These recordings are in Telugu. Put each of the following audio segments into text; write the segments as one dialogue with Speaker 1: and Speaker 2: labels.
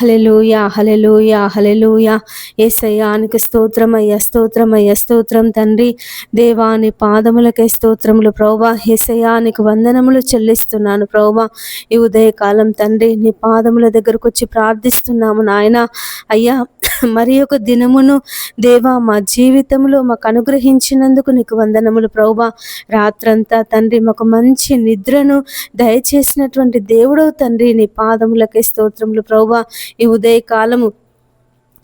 Speaker 1: హల్లెలూయా, హల్లెలూయా, హల్లెలూయా. యేసయ్యానికి స్తోత్రమయ్యా, స్తోత్రమయ్యా, స్తోత్రం తండ్రి. దేవాని పాదములకే స్తోత్రములు ప్రభువా. యేసయ్యానికి వందనములు చెల్లిస్తున్నాను ప్రభువా. ఈ ఉదయకాలం తండ్రి నీ పాదముల దగ్గరకు వచ్చి ప్రార్థిస్తున్నాము నాయన. అయ్యా, మరి ఒక దినమును దేవా మా జీవితంలో మాకు అనుగ్రహించినందుకు నీకు వందనములు ప్రభువా. రాత్రంతా తండ్రి మాకు మంచి నిద్రను దయచేసినటువంటి దేవుడవు తండ్రి, నీ పాదములకే స్తోత్రములు ప్రభువా. ఈ ఉదయకాలము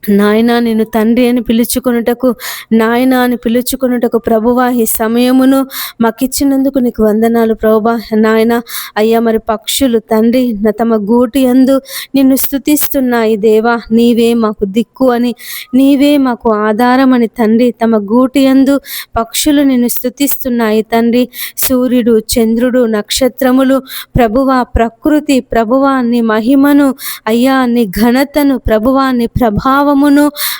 Speaker 1: నాయనా నిన్ను తండ్రి అని పిలుచుకొనుటకు, నాయనా అని పిలుచుకొనుటకు ప్రభువా ఈ సమయమును మాకిచ్చినందుకు నీకు వందనాలు ప్రభువా. నాయనా అయ్యా, మరి పక్షులు తండ్రి తమ గూటి యందు నిన్ను స్తుతిస్తున్నాయి దేవా. నీవే మాకు దిక్కు అని, నీవే మాకు ఆధారం అని తండ్రి తమ గూటి యందు పక్షులు నిన్ను స్తుతిస్తున్నాయి తండ్రి. సూర్యుడు, చంద్రుడు, నక్షత్రములు ప్రభువా, ప్రకృతి ప్రభువా నీ మహిమను అయ్యా, నీ ఘనతను ప్రభువా, నీ ప్రభావం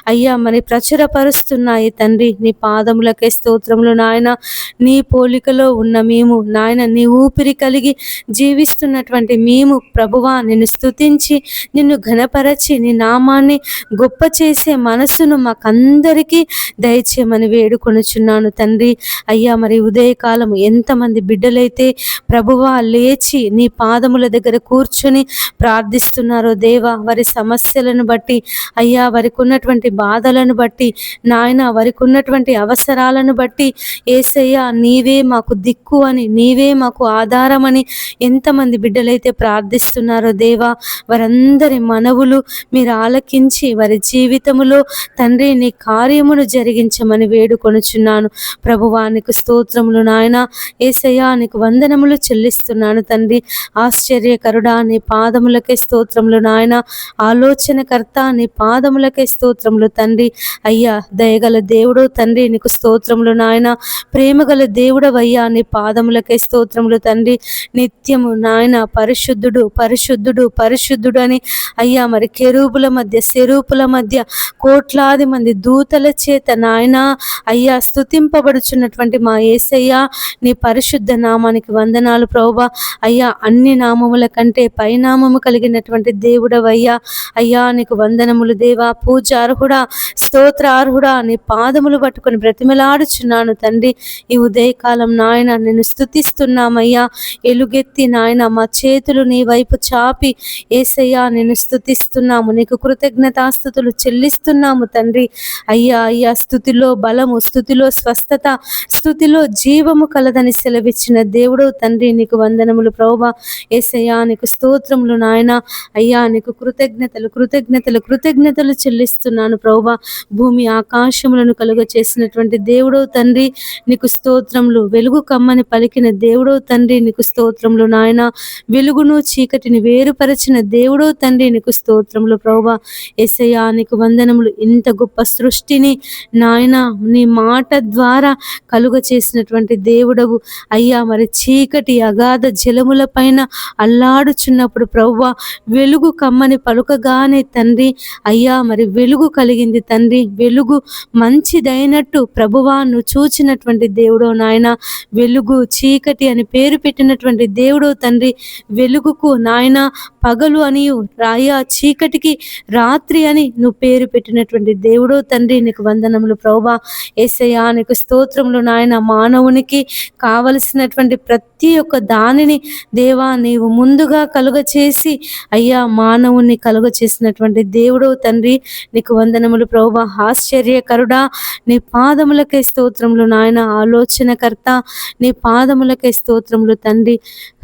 Speaker 1: అయ్యా మరి ప్రచురపరుస్తున్నాయి తండ్రి. నీ పాదములకే స్తోత్రములు నాయన. నీ పోలికలో ఉన్న మేము నాయన, నీ ఊపిరి కలిగి జీవిస్తున్నటువంటి మేము ప్రభువా నిన్ను స్తుతించి, నిన్ను ఘనపరచి, నీ నామాన్ని గొప్ప చేసే మనసును మాకందరికీ దయచేయమని వేడుకొనుచున్నాను తండ్రి. అయ్యా, మరి ఉదయకాలం ఎంతమంది బిడ్డలైతే ప్రభువా లేచి నీ పాదముల దగ్గర కూర్చొని ప్రార్థిస్తున్నారో దేవా, వారి సమస్యలను బట్టి అయ్యా, వారికి ఉన్నటువంటి బాధలను బట్టి నాయన, వారికి ఉన్నటువంటి అవసరాలను బట్టి యేసయ్యా నీవే మాకు దిక్కు అని, నీవే మాకు ఆధారమని ఎంతమంది బిడ్డలైతే ప్రార్థిస్తున్నారో దేవా, వారందరి మనవులు మీరు ఆలకించి వారి జీవితములో తండ్రి నీ కార్యమును జరిగించమని వేడుకొనుచున్నాను ప్రభువా. నీకు స్తోత్రములు నాయన. యేసయ్యా నీకు వందనములు చెల్లిస్తున్నాను తండ్రి. ఆశ్చర్యకరుడా నీ పాదములకే స్తోత్రములు నాయన. ఆలోచనకర్త నీ పాదములకే స్తోత్రములు తండ్రి. అయ్యా, దయగల దేవుడు తండ్రి నీకు స్తోత్రములు నాయన. ప్రేమగల దేవుడవయ్యా నీ పాదములకే స్తోత్రములు తండ్రి. నిత్యము నాయన పరిశుద్ధుడు, పరిశుద్ధుడు, పరిశుద్ధుడు అని అయ్యా మరి కెరూబుల మధ్య, సెరూపుల మధ్య కోట్లాది మంది దూతల చేత నాయన అయ్యా స్తుతింపబడుచున్నటువంటి మా యేసయ్యా నీ పరిశుద్ధ నామానికి వందనాలు ప్రభువా. అయ్యా, అన్ని నామముల కంటే పైనామము కలిగినటువంటి దేవుడవయ్యా. అయ్యా నీకు వందనములు దేవా. పూజార్హుడా, స్తోత్రార్హుడా నీ పాదములు పట్టుకొని బ్రతిమలాడుచున్నాను తండ్రి. ఈ ఉదయకాలం నాయన నిన్ను స్తుతిస్తున్నామయ్యా. ఎలుగెత్తి నాయన మా చేతులు నీ వైపు చాపి యేసయ్యా నిన్ను స్తుతిస్తున్నాము. నీకు కృతజ్ఞతాస్తుతులు చెల్లిస్తున్నాము తండ్రి. అయ్యా అయ్యా, స్తుతిలో బలము, స్తుతిలో స్వస్థత, స్తుతిలో జీవము కలదని సెలవిచ్చిన దేవుడు తండ్రి నీకు వందనములు ప్రభువా. యేసయ్యా నీకు స్తోత్రములు నాయన. అయ్యా నీకు కృతజ్ఞతలు, కృతజ్ఞతలు, కృతజ్ఞతలు చెల్లిస్తున్నాను ప్రభువా. భూమి ఆకాశములను కలుగ చేసినటువంటి దేవుడవు తండ్రి నీకు స్తోత్రములు. వెలుగు కమ్మని పలికిన దేవుడవు తండ్రి నీకు స్తోత్రములు నాయన. వెలుగును చీకటిని వేరుపరచిన దేవుడవు తండ్రి నీకు స్తోత్రములు ప్రభువా. యేసయ్యా నీకు వందనములు. ఇంత గొప్ప సృష్టిని నాయన నీ మాట ద్వారా కలుగ చేసినటువంటి దేవుడవు అయ్యా. మరి చీకటి అగాధ జలముల పైన అల్లాడుచున్నప్పుడు ప్రభువా వెలుగు కమ్మని పలుకగానే తండ్రి అయ్యా మరి వెలుగు కలిగింది తండ్రి. వెలుగు మంచిదైనట్టు ప్రభువా నువ్వు చూచినటువంటి దేవుడో నాయన. వెలుగు చీకటి అని పేరు పెట్టినటువంటి దేవుడో తండ్రి. వెలుగుకు నాయన పగలు అని, రాయా చీకటికి రాత్రి అని నువ్వు పేరు పెట్టినటువంటి దేవుడో తండ్రి నీకు వందనములు ప్రభువా. యేసయ్యా నీకు స్తోత్రములు నాయన. మానవునికి కావలసినటువంటి ప్రతి ఒక్క దానిని దేవా నీవు ముందుగా కలుగ చేసి అయ్యా మానవుని కలుగ చేసినటువంటి దేవుడు తండ్రి నీకు వందనములు ప్రభువా. ఆశ్చర్యకరుడా నీ పాదములకే స్తోత్రములు నాయన. ఆలోచనకర్త నీ పాదములకే స్తోత్రములు తండ్రి.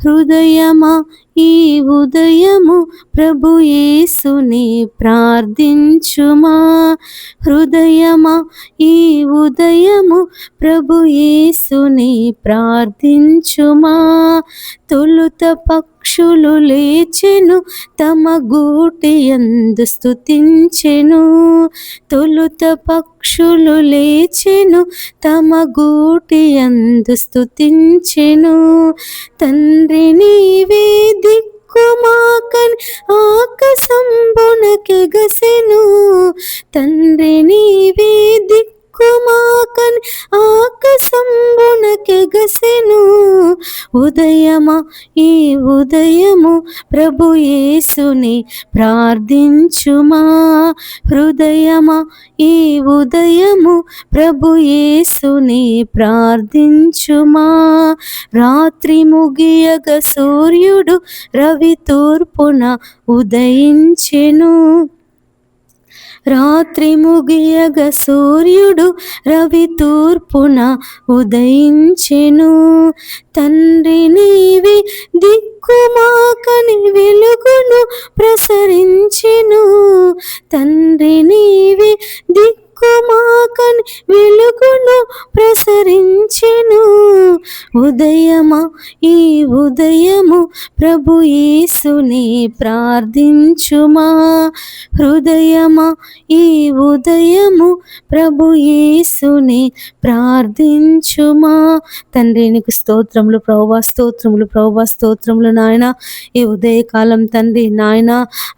Speaker 1: హృదయమా ఈ ఉదయము ప్రభు యేసుని ప్రార్థించుమా. హృదయమా ఈ ఉదయము ప్రభు యేసుని ప్రార్థించుమా. తొలుత పక్షులు లేచెను తమ గూటి యందు స్తుతించెను. తొలుత పక్షులు లేచెను తమ గూటి యందు స్తుతించెను. తండ్రి నీవే దిక్కు మాకని ఆకాశంబునకెగసెను. తండ్రి నీవే దిక్కు మాకని ఆకాశంబునకెగసెను. ఉదయమా ఈ ఉదయము ప్రభు యేసుని ప్రార్థించుమా. హృదయమా ఈ ఉదయము ప్రభు యేసుని ప్రార్థించుమా. రాత్రి ముగియగ సూర్యుడు రవి తూర్పున ఉదయించెను. రాత్రి ముగియగ సూర్యుడు రవి తూర్పున ఉదయించెను. తండ్రి నీవి దిక్కుమాకని వెలుగును ప్రసరించెను. తండ్రి నీవి దిక్కుమాకని వెలుగును ప్రసరించెను. ఉదయమా ఈ ఉదయము ప్రభు యేసుని ప్రార్థించుమా. హృదయమా ఈ ఉదయము ప్రభు యేసుని ప్రార్థించుమా. తండ్రి నీకు స్తోత్రములు ప్రభువా, స్తోత్రములు ప్రభువా, స్తోత్రములు నాయన. ఈ ఉదయకాలం తండ్రి నాయన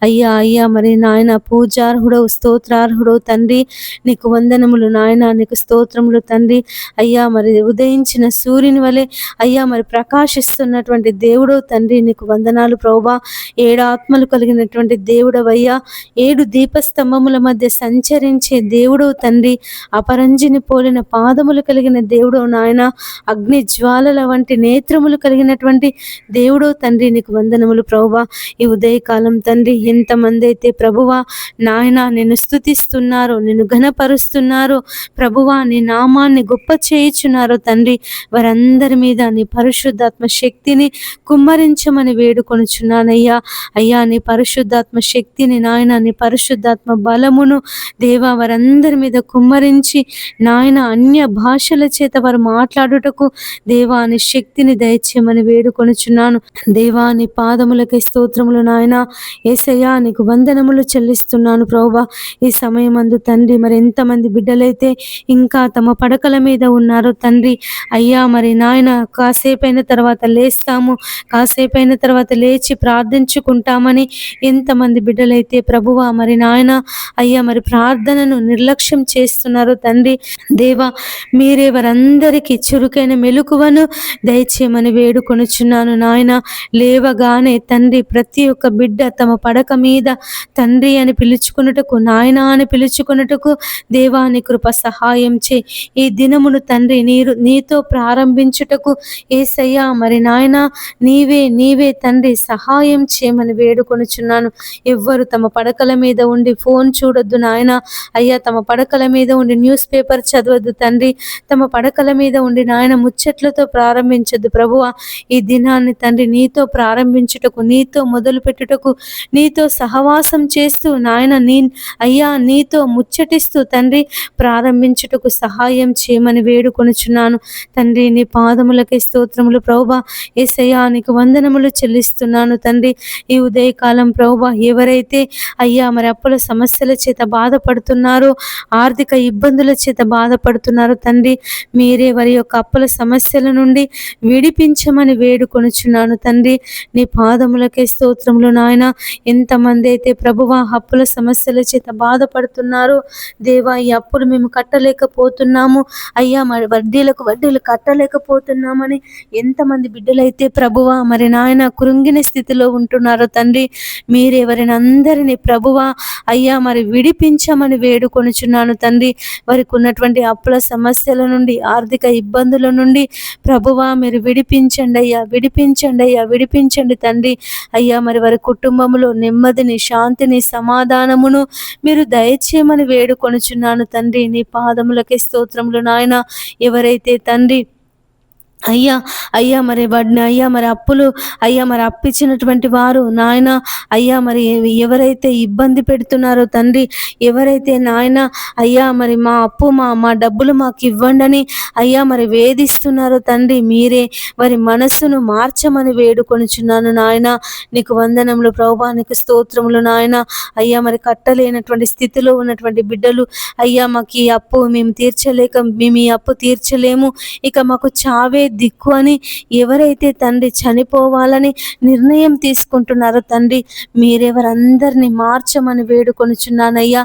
Speaker 1: అయ్యా మరి నాయన పూజార్హుడవు, స్తోత్రార్హుడవు తండ్రి, నీకు వందనములు నాయన, నీకు స్తోత్రములు తండ్రి. అయ్యా మరి ఉదయించిన సూర్యుని వలె అయ్యా మరి ప్రకాశిస్తున్నటువంటి దేవుడవు తండ్రి, నీకు వందనాలు ప్రభువా. 7 ఆత్మలు కలిగినటువంటి దేవుడవయ్యా, 7 దీపస్తంభముల మధ్య సంచరించే దేవుడవు తండ్రి, అపరంజిని పోలిన పాదములు కలిగిన దేవుడవు నాయన, అగ్ని జ్వాలల వంటి నేత్రములు కలిగినటువంటి దేవుడవు తండ్రి, నీకు వందనములు ప్రభువా. ఈ ఉదయకాలం తండ్రి ఎంతమంది అయితే ప్రభువా నాయన నిన్ను స్తుతిస్తున్నారో, నిన్ను ఘనపరుస్తున్నారో ప్రభువా, నీ నామాన్ని గొప్ప చేయుచున్నారో తండ్రి, వారందరి మీద నీ పరిశుద్ధాత్మ శక్తిని కుమ్మరించమని వేడుకొనుచున్నానయ్యా. అయ్యా నీ పరిశుద్ధాత్మ శక్తిని నాయన, నీ పరిశుద్ధాత్మ బలమును దేవా వారందరి మీద కుమ్మరించి నాయన అన్య భాషల చేత వారు మాట్లాడుటకు దేవా నీ శక్తిని దయచేయమని వేడుకొనుచున్నాను. దేవా నీ పాదములకే స్తోత్రములు నాయన. యేసయ్యా నీకు వందనములు చెల్లిస్తున్నాను ప్రభువా. ఈ సమయమందు తండ్రి మరి ఎంతమంది బిడ్డలైతే ఇంకా తమ పడకల మీద ఉన్నారో తండ్రి, అయ్యా మరి నాయన కాసేపైన తర్వాత లేస్తాము, కాసేపైన తర్వాత లేచి ప్రార్థించుకుంటామని ఎంతమంది బిడ్డలైతే ప్రభువా మరి నాయన అయ్యా మరి ప్రార్థనను నిర్లక్ష్యం చేస్తున్నారు తండ్రి, దేవా మీరే వారందరికీ చురుకైన మెలకువను దయచేయమని వేడుకొనుచున్నాను నాయన. లేవగానే తండ్రి ప్రతి ఒక్క బిడ్డ తమ పడక మీద తండ్రి అని పిలుచుకున్నటకు, నాయన అని పిలుచుకున్నటకు దేవా నీ కృప సహాయం చే. ఈ దినమును తండ్రి నీతో ప్రారంభించుటకు యేసయ్యా మరి నాయన నీవే తండ్రి సహాయం చేయమని వేడుకొనుచున్నాను. ఎవ్వరు తమ పడకల మీద ఉండి ఫోన్ చూడొద్దు నాయన. అయ్యా తమ పడకల మీద ఉండి న్యూస్ పేపర్ చదవద్దు తండ్రి. తమ పడకల మీద ఉండి నాయన ముచ్చట్లతో ప్రారంభించద్దు ప్రభువా. ఈ దినాన్ని తండ్రి నీతో ప్రారంభించుటకు, నీతో మొదలు పెట్టుటకు, నీతో సహవాసం చేస్తూ నాయన అయ్యా నీతో ముచ్చటిస్తూ తండ్రి ప్రారంభించుటకు సహాయం చేయమని వేడుకొనుచున్నాను తండ్రి. నీ పాదములకే స్తోత్రములు ప్రభువా. యేసయ్యా నీకు వందనములు చెల్లిస్తున్నాను తండ్రి. ఈ ఉదయకాలం ప్రభువా ఎవరైతే అయ్యా మరి అప్పుల సమస్యల చేత బాధపడుతున్నారో, ఆర్థిక ఇబ్బందుల చేత బాధపడుతున్నారో తండ్రి, మీరే వారి యొక్క అప్పుల సమస్యల నుండి విడిపించమని వేడుకొనుచున్నాను తండ్రి. నీ పాదములకే స్తోత్రములు నాయన. ఎంతమంది అయితే ప్రభువా అప్పుల సమస్యల చేత బాధపడుతున్నారో దేవా, ఈ అప్పులు మేము కట్టలేకపోతున్నాము అయ్యా, మరి వడ్డీలు కట్టలేకపోతున్నామని ఎంతమంది బిడ్డలైతే ప్రభువా మరి నాయన కృంగిన స్థితిలో ఉంటున్నారో తండ్రి, మీరెవరిని అందరినీ ప్రభువా అయ్యా మరి విడిపించమని వేడుకొనుచున్నాను తండ్రి. వారికి ఉన్నటువంటి అప్పుల సమస్యల నుండి, ఆర్థిక ఇబ్బందుల నుండి ప్రభువా మీరు విడిపించండి అయ్యా, విడిపించండి తండ్రి. అయ్యా మరి వారి కుటుంబంలో నెమ్మదిని, శాంతిని, సమాధానమును మీరు దయచేయమని వేడుకొనుచున్నాను తండ్రి. నీ పాదములకే స్తోత్రములు నాయన. ఎవరైతే తండ్రి అయ్యా మరి అప్పులు మరి అప్పించినటువంటి వారు నాయన అయ్యా మరి ఎవరైతే ఇబ్బంది పెడుతున్నారో తండ్రి, ఎవరైతే నాయన అయ్యా మరి మా డబ్బులు మాకు ఇవ్వండి అయ్యా మరి వేధిస్తున్నారో తండ్రి, మీరే వారి మనస్సును మార్చమని వేడుకొనుచున్నాను నాయన. నీకు వందనములు ప్రభువా, నీకు స్తోత్రములు నాయన. అయ్యా మరి కట్టలేనటువంటి స్థితిలో ఉన్నటువంటి బిడ్డలు అయ్యా మాకు ఈ అప్పు మేము ఈ అప్పు తీర్చలేము, ఇక మాకు చావే దిక్కు అని ఎవరైతే తండ్రి చనిపోవాలని నిర్ణయం తీసుకుంటున్నారో తండ్రి, మీరే వారందరినీ మార్చమని వేడుకొనుచున్నానయ్యా.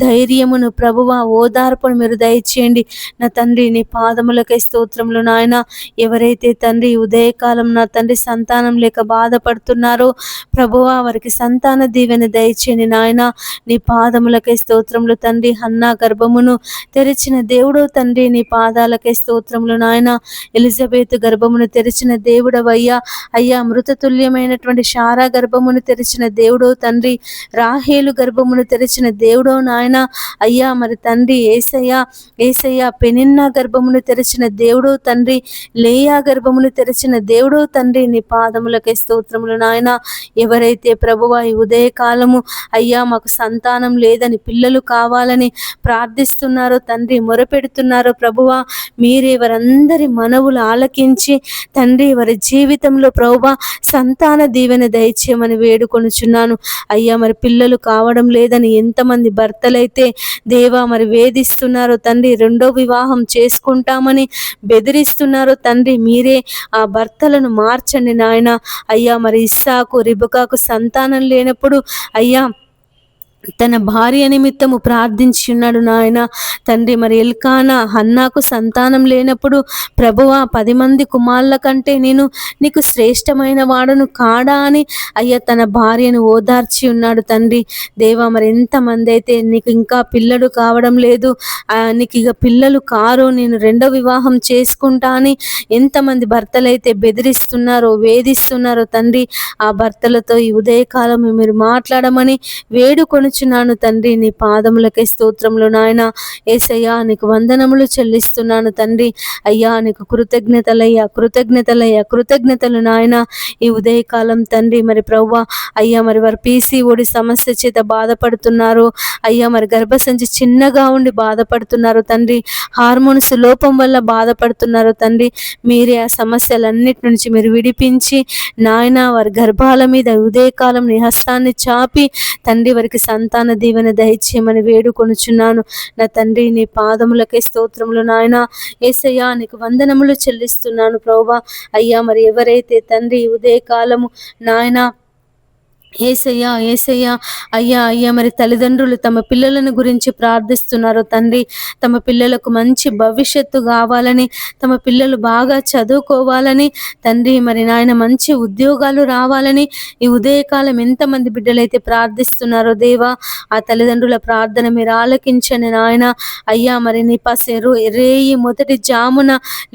Speaker 1: ధైర్యమును ప్రభువా, ఓదార్పును మీరు దయచేయండి నా తండ్రి. నీ పాదములకై స్తోత్రములు నాయన. ఎవరైతే తండ్రి ఉదయకాలం నా తండ్రి సంతానం లేక బాధపడుతున్నారో ప్రభువా, వారికి సంతాన దీవెన దయచేయండి నాయన. నీ పాదములకై స్తోత్రములు తండ్రి. హన్నా గర్భమును తెరిచిన దేవుడో తండ్రి, నీ పాదాలకై స్తోత్రములు నాయన. ఎలిజబెత్ గర్భమును తెరిచిన దేవుడవయ్యా. అయ్యా, మృతతుల్యమైనటువంటి శారా గర్భమును తెరిచిన దేవుడో తండ్రి, రాహేలు గర్భమును తెరిచిన దేవుడో నాయన. అయ్యా మరి తండ్రి ఏసయ్యా పెనిన్నా గర్భమును తెరిచిన దేవుడో తండ్రి, లేయా గర్భమును తెరిచిన దేవుడో తండ్రి, నీ పాదములకై స్తోత్రములు నాయన. ఎవరైతే ప్రభువా ఈ ఉదయకాలము అయ్యా మాకు సంతానం లేదని, పిల్లలు కావాలని ప్రార్థిస్తున్నారో తండ్రి, మొరపెడుతున్నారో ప్రభువా, మీరే వారందరి మనవులు ఆలకించి తండ్రి వారి జీవితంలో ప్రభువా సంతాన దీవెన దయచేయమని వేడుకొనుచున్నాను అయ్యా. మరి పిల్లలు కావడం లేదని ఎంతమంది భర్తలైతే దేవా మరి వేధిస్తున్నారో తండ్రి, రెండో వివాహం చేసుకుంటామని బెదిరిస్తున్నారో తండ్రి, మీరే ఆ భర్తలను మార్చండి నాయన. అయ్యా మరి ఇస్సాకు రిబకాకు సంతానం లేనప్పుడు అయ్యా తన భార్య నిమిత్తము ప్రార్థించి ఉన్నాడు నాయన తండ్రి. మరి ఎల్కానా హన్నాకు సంతానం లేనప్పుడు ప్రభువా 10 మంది కుమారుల కంటే నేను నీకు శ్రేష్టమైన వాడను కాడా అని అయ్యా తన భార్యను ఓదార్చి ఉన్నాడు తండ్రి. దేవా మరి ఎంతమంది అయితే నీకు ఇంకా పిల్లలు కావడం లేదు, నీకు ఇక పిల్లలు కారు, నేను రెండో వివాహం చేసుకుంటా అని ఎంతమంది భర్తలైతే బెదిరిస్తున్నారో వేధిస్తున్నారో తండ్రి, ఆ భర్తలతో ఈ ఉదయకాలం మీరు మాట్లాడమని వేడుకొని తండ్రి. నీ పాదములకే స్తోత్రములు నాయన. యేసయ్యా నీకు వందనములు చెల్లిస్తున్నాను తండ్రి. అయ్యా నీకు కృతజ్ఞతలు నాయన. ఈ ఉదయకాలం తండ్రి మరి ప్రభువా అయ్యా మరి వారు PCOD సమస్య చేత బాధపడుతున్నారు అయ్యా. మరి గర్భసంచి చిన్నగా ఉండి బాధపడుతున్నారు తండ్రి, హార్మోన్స్ లోపం వల్ల బాధపడుతున్నారు తండ్రి. మీరే ఆ సమస్యలన్నిటి నుంచి మీరు విడిపించి నాయన వారి గర్భాల మీద ఉదయకాలం నీ హస్తాన్ని చాపి తండ్రి వారికి సంతాన దీవెన దయచేయమని వేడుకొనుచున్నాను నా తండ్రి. నీ పాదములకే స్తోత్రములు నాయన. యేసయ్యా నీకు వందనములు చెల్లిస్తున్నాను ప్రభువా. అయ్యా మరి ఎవరైతే తండ్రి ఉదయకాలము నాయన ఏసయ్యా అయ్యా మరి తల్లిదండ్రులు తమ పిల్లలను గురించి ప్రార్థిస్తున్నారు తండ్రి. తమ పిల్లలకు మంచి భవిష్యత్తు కావాలని, తమ పిల్లలు బాగా చదువుకోవాలని తండ్రి, మరి నాయన మంచి ఉద్యోగాలు రావాలని ఈ ఉదయకాలం ఎంతమంది బిడ్డలైతే ప్రార్థిస్తున్నారో దేవా, ఆ తల్లిదండ్రుల ప్రార్థన మీరు ఆలకించండి నాయన. అయ్యా మరి నీ రేయి మొదటి జామున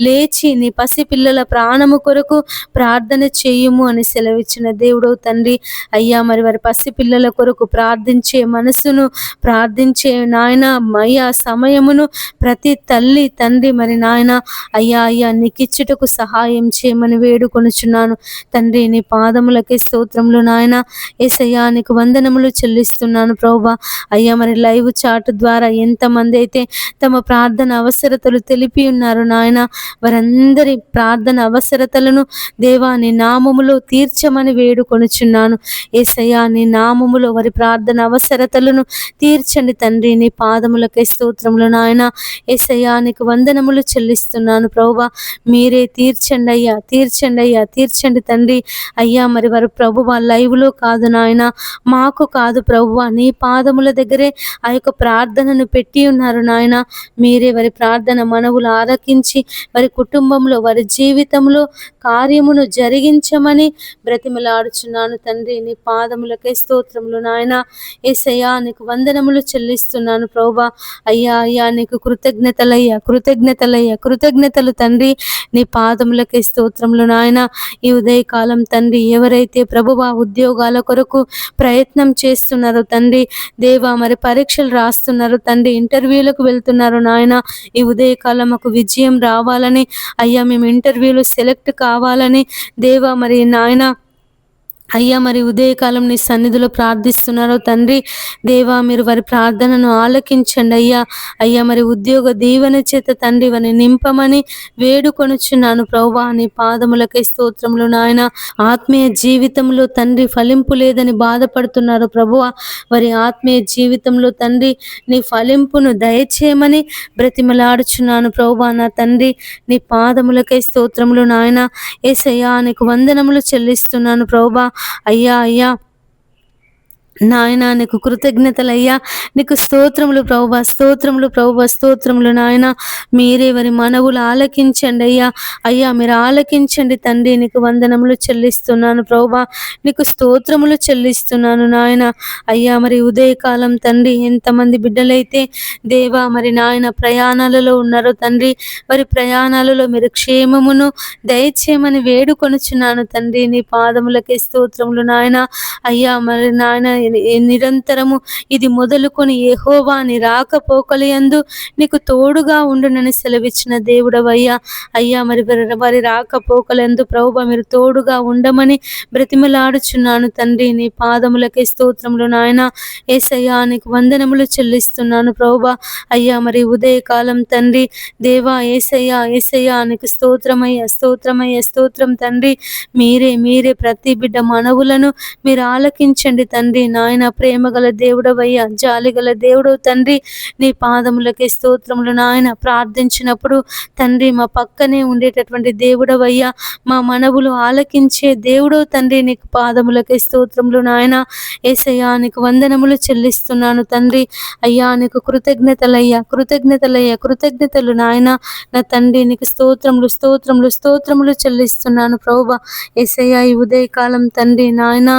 Speaker 1: లేచి నీ పసి పిల్లల ప్రాణము కొరకు ప్రార్థన చేయుము అని సెలవిచ్చిన దేవుడో తండ్రి. అయ్యా మరి వారి పసి పిల్లల కొరకు ప్రార్థించే మనసును, ప్రార్థించే నాయన మయ్యా సమయమును ప్రతి తల్లి తండ్రి మరి నాయన అయ్యా నీకిచ్చుటకు సహాయం చేయమని వేడుకొనుచున్నాను తండ్రి. నీ పాదములకే స్తోత్రములు నాయన. యేసయ్యా నీకు వందనములు చెల్లిస్తున్నాను ప్రభువా. అయ్యా మరి లైవ్ చాట్ ద్వారా ఎంతమంది అయితే తమ ప్రార్థన అవసరతలు తెలిపి ఉన్నారు నాయన, వారందరి ప్రార్థన అవసరతలను దేవా నీ నామములో తీర్చమని వేడుకొనుచున్నాను. యేసయ్యా నీ నామములో వారి ప్రార్థన అవసరతలను తీర్చండి తండ్రి. నీ పాదములకే స్తోత్రములు నాయన. యేసయ్యా నీకు వందనములు చెల్లిస్తున్నాను ప్రభువా. మీరే తీర్చండి తండ్రి. అయ్యా మరి వారు ప్రభువా లైవ్లో కాదు నాయన, మాకు కాదు ప్రభువా, నీ పాదముల దగ్గరే ఆ యొక్క ప్రార్థనను పెట్టి ఉన్నారు నాయన. మీరే వారి ప్రార్థన మనవులు ఆలకించి వారి కుటుంబంలో వారి జీవితంలో కార్యమును జరిగించమని బ్రతిమలాడుచున్నాను తండ్రి. నీ పాదములకే స్తోత్రములు నాయన. యేసయ్యా నీకు వందనములు చెల్లిస్తున్నాను ప్రభువా. అయ్యా నీకు కృతజ్ఞతలు తండ్రి. నీ పాదములకే స్తోత్రములు నాయన. ఈ ఉదయకాలం తండ్రి ఎవరైతే ప్రభువా ఉద్యోగాల కొరకు ప్రయత్నం చేస్తున్నారో తండ్రి, దేవా మరి పరీక్షలు రాస్తున్నారు తండ్రి, ఇంటర్వ్యూలకు వెళ్తున్నారు నాయన, ఈ ఉదయకాలం మాకు విజయం రావాలని అయ్యా మేము ఇంటర్వ్యూలో సెలెక్ట్ కావాలని దేవా మరి నాయన అయ్యా మరి ఉదయకాలం నీ సన్నిధిలో ప్రార్థిస్తున్నారో తండ్రి దేవా, మీరు వారి ప్రార్థనను ఆలకించండి అయ్యా. అయ్యా మరి ఉద్యోగ దీవెన చేత తండ్రి వారిని నింపమని వేడుకొనుచున్నాను ప్రభువా. నీ పాదములకై స్తోత్రములు నాయన. ఆత్మీయ జీవితంలో తండ్రి ఫలింపు లేదని బాధపడుతున్నారు ప్రభువా. వారి ఆత్మీయ జీవితంలో తండ్రి నీ ఫలింపును దయచేయమని బ్రతిమలాడుచున్నాను ప్రభువా. నా తండ్రి నీ పాదములకై స్తోత్రములు నాయన. యేసయ్యా నీకు వందనములు చెల్లిస్తున్నాను ప్రభువా. అయ్యా అయ్యా నాయన నీకు కృతజ్ఞతలయ్యా, నీకు స్తోత్రములు ప్రభువా, స్తోత్రములు ప్రభువా, స్తోత్రములు నాయన. మీరే వారి మనవులు ఆలకించండి అయ్యా. అయ్యా మీరు ఆలకించండి తండ్రి. నీకు వందనములు చెల్లిస్తున్నాను ప్రభువా, నీకు స్తోత్రములు చెల్లిస్తున్నాను నాయన. అయ్యా మరి ఉదయకాలం తండ్రి ఎంతమంది బిడ్డలైతే దేవా మరి నాయన ప్రయాణాలలో ఉన్నారో తండ్రి, వారి ప్రయాణాలలో మీరు క్షేమమును దయచేయమని వేడుకొనుచున్నాను తండ్రి. నీ పాదములకే స్తోత్రములు నాయన. అయ్యా మరి నాయన నిరంతరము ఇది మొదలుకొని యెహోవా నీ రాకపోకలయందు నీకు తోడుగా ఉండునని సెలవిచ్చిన దేవుడవయ్యా. అయ్యా మరి వారి రాకపోకలందు ప్రభువా మీరు తోడుగా ఉండమని బ్రతిమలాడుచున్నాను తండ్రి. నీ పాదములకే స్తోత్రములు నాయన. యేసయ్యా నీకు వందనములు చెల్లిస్తున్నాను ప్రభువా. అయ్యా మరి ఉదయకాలం తండ్రి దేవా యేసయ్యా, యేసయ్యా నీకు స్తోత్రమయ్యా, స్తోత్రమయ్యా, స్తోత్రం తండ్రి. మీరే ప్రతి బిడ్డ మనవులను మీరు ఆలకించండి తండ్రి నాయన. ప్రేమ గల దేవుడవయ్యా, జాలి గల దేవుడు తండ్రి. నీ పాదములకే స్తోత్రములు నాయన. ప్రార్థించినప్పుడు తండ్రి మా పక్కనే ఉండేటటువంటి దేవుడవయ్యా, మా మనవులు ఆలకించే దేవుడు తండ్రి. నీకు పాదములకే స్తోత్రములు నాయన. యేసయ్యా నీకు వందనములు చెల్లిస్తున్నాను తండ్రి. అయ్యా నీకు కృతజ్ఞతలయ్యా, కృతజ్ఞతలయ్యా, కృతజ్ఞతలు నాయన. నా తండ్రి నీకు స్తోత్రములు, స్తోత్రములు, స్తోత్రములు చెల్లిస్తున్నాను ప్రభువా. యేసయ్యా ఈ ఉదయకాలం తండ్రి నాయన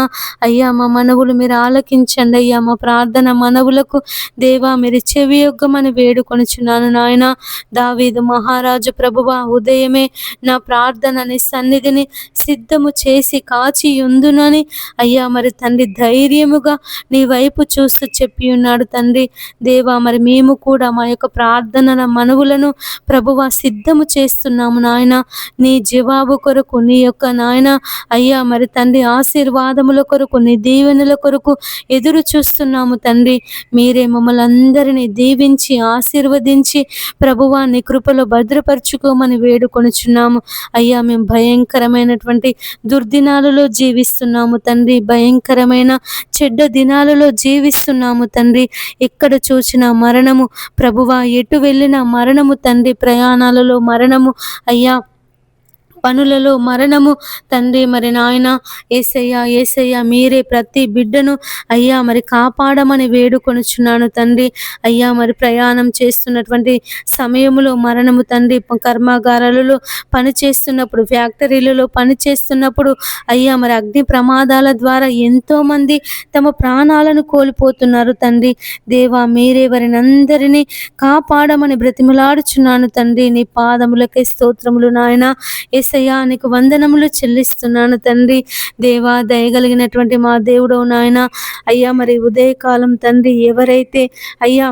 Speaker 1: అయ్యా మా మనవులు మీరు ఆలకించండి అయ్యా. మా ప్రార్థన మనవులకు దేవా మీరు చెవియొగ్గమని వేడుకొనుచున్నాను నాయన. దావీదు మహారాజు ప్రభువా ఉదయమే నా ప్రార్థనని సన్నిధిని సిద్ధము చేసి కాచి ఉందునని అయ్యా మరి తండ్రి ధైర్యముగా నీ వైపు చూస్తూ చెప్పి ఉన్నాడు తండ్రి. దేవా మరి మేము కూడా మా యొక్క ప్రార్థనల మనవులను ప్రభువా సిద్ధము చేస్తున్నాము నాయన. నీ జవాబు కొరకు నీ యొక్క నాయన అయ్యా మరి తండ్రి ఆశీర్వాదముల కొరకు నీ దీవెనల కొరకు ఎదురు చూస్తున్నాము తండ్రి. మీరే మమ్మల్ని అందరినీ దీవించి ఆశీర్వదించి ప్రభువా నీ కృపలో భద్రపరచుకోమని వేడుకొనుచున్నాము అయ్యా. మేము భయంకరమైనటువంటి దుర్దినాలలో జీవిస్తున్నాము తండ్రి, భయంకరమైన చెడ్డ దినాలలో జీవిస్తున్నాము తండ్రి. ఎక్కడ చూసిన మరణము ప్రభువా, ఎటు వెళ్ళిన మరణము తండ్రి, ప్రయాణాలలో మరణము అయ్యా, పనులలో మరణము తండ్రి. మరి నాయన యేసయ్యా, యేసయ్యా మీరే ప్రతి బిడ్డను అయ్యా మరి కాపాడమని వేడుకొనుచున్నాను తండ్రి. అయ్యా మరి ప్రయాణం చేస్తున్నటువంటి సమయంలో మరణము తండ్రి, కర్మాగారాలలో పనిచేస్తున్నప్పుడు, ఫ్యాక్టరీలలో పనిచేస్తున్నప్పుడు అయ్యా మరి అగ్ని ప్రమాదాల ద్వారా ఎంతోమంది తమ ప్రాణాలను కోల్పోతున్నారు తండ్రి. దేవా మీరే వారిని అందరినీ కాపాడమని బ్రతిమలాడుచున్నాను తండ్రి. నీ పాదములకే స్తోత్రములు నాయన. యేసయ్యా నీకు వందనములు చెల్లిస్తున్నాను తండ్రి. దేవా దయగలిగినటువంటి మా దేవుడవు నాయన. అయ్యా మరి ఉదయకాలం తండ్రి ఎవరైతే అయ్యా